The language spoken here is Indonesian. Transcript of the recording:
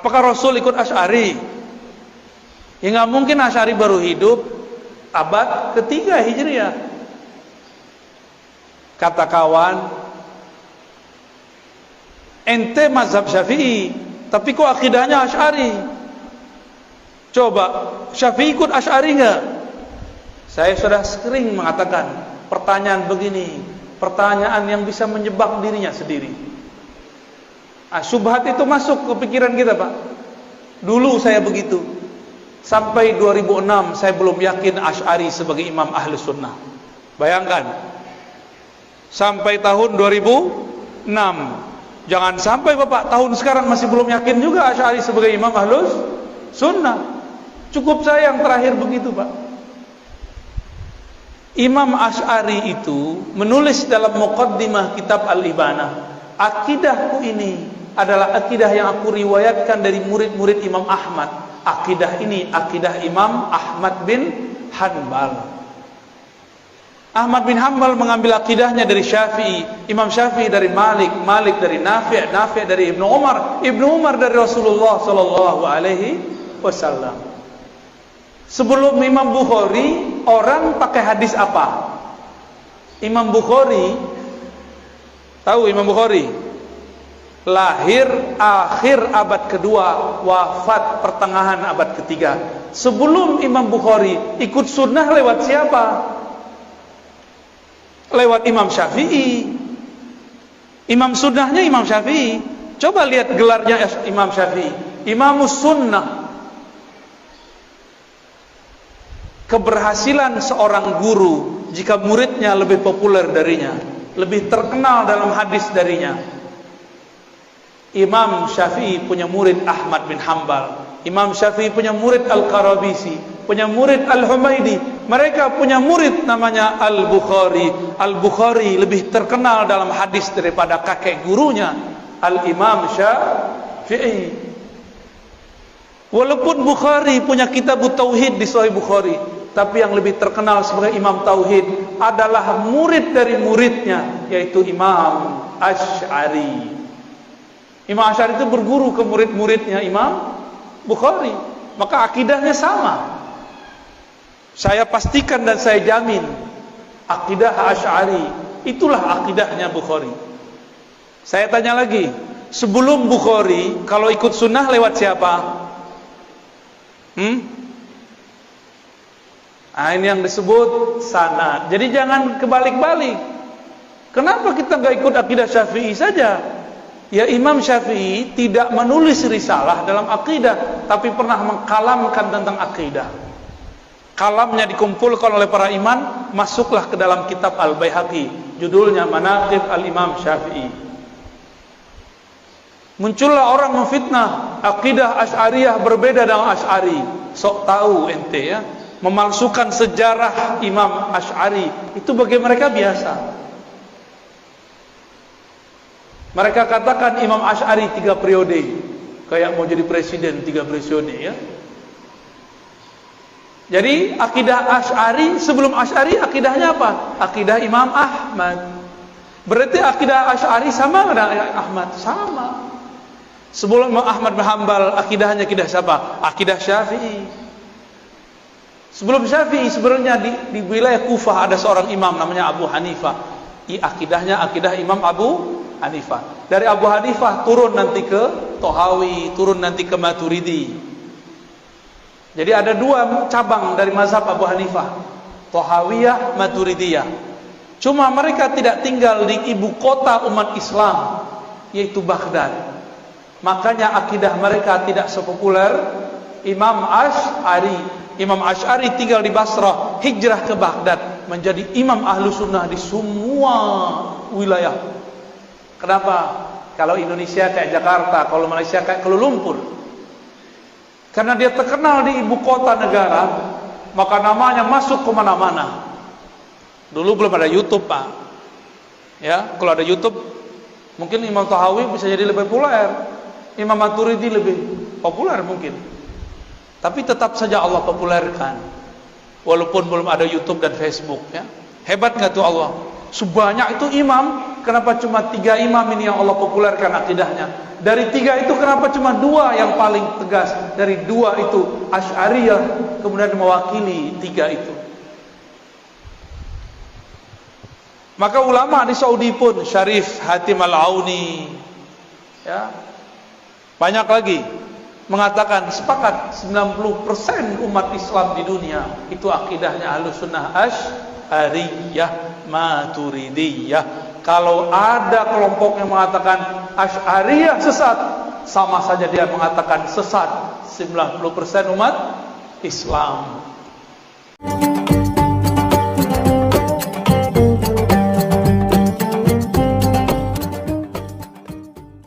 Apakah Rasul ikut Asy'ari? Ya nggak mungkin, Asy'ari baru hidup abad ketiga Hijriah. Kata kawan, ente mazhab Syafi'i, tapi kok akidahnya Asy'ari? Coba, Syafi'i ikut Asy'ari nggak? Saya sudah sering mengatakan pertanyaan begini, pertanyaan yang bisa menjebak dirinya sendiri. Syubhat itu masuk ke pikiran kita, Pak. Dulu saya begitu. Sampai 2006 saya belum yakin Asy'ari sebagai imam ahli sunnah. Bayangkan, sampai tahun 2006. Jangan sampai Bapak tahun sekarang masih belum yakin juga Asy'ari sebagai imam ahlus sunnah. Cukup saya yang terakhir begitu, Pak. Imam Asy'ari itu menulis dalam muqaddimah kitab Al-Ibanah, akidahku ini adalah akidah yang aku riwayatkan dari murid-murid Imam Ahmad. Akidah ini akidah Imam Ahmad bin Hanbal. Ahmad bin Hanbal mengambil akidahnya dari Syafi'i, Imam Syafi'i dari Malik, Malik dari Nafi', Nafi' dari Ibnu Umar, Ibnu Umar dari Rasulullah sallallahu alaihi wasallam. Sebelum Imam Bukhari, orang pakai hadis apa? Imam Bukhari, tahu Imam Bukhari? Lahir akhir abad kedua, wafat pertengahan abad ketiga. Sebelum Imam Bukhari, ikut sunnah lewat siapa? Lewat Imam Syafi'i. Imam sunnahnya Imam Syafi'i. Coba lihat gelarnya Imam Syafi'i, Imamus Sunnah. Keberhasilan seorang guru jika muridnya lebih populer darinya, lebih terkenal dalam hadis darinya. Imam Syafi'i punya murid Ahmad bin Hanbal, Imam Syafi'i punya murid Al-Qarabisi, punya murid Al-Humaidi, mereka punya murid namanya Al-Bukhari. Al-Bukhari lebih terkenal dalam hadis daripada kakek gurunya Al-Imam Syafi'i. Walaupun Bukhari punya kitab Tauhid di Sahih Bukhari, tapi yang lebih terkenal sebagai Imam Tauhid adalah murid dari muridnya, yaitu Imam Asy'ari. Imam Asy'ari itu berguru ke murid-muridnya Imam Bukhari, maka akidahnya sama. Saya pastikan dan saya jamin akidah Asy'ari itulah akidahnya Bukhari. Saya tanya lagi, sebelum Bukhari kalau ikut sunnah lewat siapa? Ini yang disebut sanad. Jadi jangan kebalik-balik. Kenapa kita nggak ikut akidah Syafi'i saja? Ya, Imam Syafi'i tidak menulis risalah dalam akidah, tapi pernah mengkalamkan tentang akidah. Kalamnya dikumpulkan oleh para imam, masuklah ke dalam kitab Al-Baihaqi, judulnya Manaqib Al-Imam Syafi'i. Muncullah orang memfitnah akidah Asy'ariyah berbeda dengan Asy'ari. Sok tahu ente ya, memalsukan sejarah Imam Asy'ari itu bagi mereka biasa. Mereka katakan Imam Asy'ari 3 periode, kayak mau jadi presiden 3 periode ya. Jadi akidah Asy'ari, sebelum Asy'ari akidahnya apa? Akidah Imam Ahmad. Berarti akidah Asy'ari sama dengan Ahmad? Sama. Sebelum Imam Ahmad bin Hanbal, akidahnya akidah siapa? Akidah Syafi'i. Sebelum Syafi'i sebenarnya di wilayah Kufah ada seorang imam namanya Abu Hanifah. Akidahnya akidah Imam Abu Hanifah. Dari Abu Hanifah turun nanti ke Tohawi, turun nanti ke Maturidi. Jadi ada 2 cabang dari mazhab Abu Hanifah, Tohawiyah, Maturidiyah. Cuma mereka tidak tinggal di ibu kota umat Islam, yaitu Baghdad. Makanya akidah mereka tidak sepopuler Imam Asy'ari. Imam Asy'ari tinggal di Basrah, hijrah ke Baghdad, menjadi imam ahlu sunnah di semua wilayah. Kenapa? Kalau Indonesia kayak Jakarta, kalau Malaysia kayak Kuala Lumpur. Karena dia terkenal di ibu kota negara, maka namanya masuk ke mana-mana. Dulu belum ada YouTube, Pak. Ya, kalau ada YouTube, mungkin Imam Tahawi bisa jadi lebih populer, Imam Maturidi lebih populer mungkin. Tapi tetap saja Allah populerkan, walaupun belum ada YouTube dan Facebook. Ya, hebat nggak tuh Allah? Sebanyak itu imam, kenapa cuma 3 imam ini yang Allah populerkan akidahnya? Dari 3 itu kenapa cuma 2 yang paling tegas? Dari 2 itu Asy'ariyah kemudian mewakili 3 itu. Maka ulama di Saudi pun, Syarif Hatim Al-Auni, ya, banyak lagi mengatakan sepakat 90% umat Islam di dunia itu akidahnya Ahlussunnah Asy'ariyah Maturidiyah. Kalau ada kelompok yang mengatakan Asy'ariyah sesat, sama saja dia mengatakan sesat 90% umat Islam.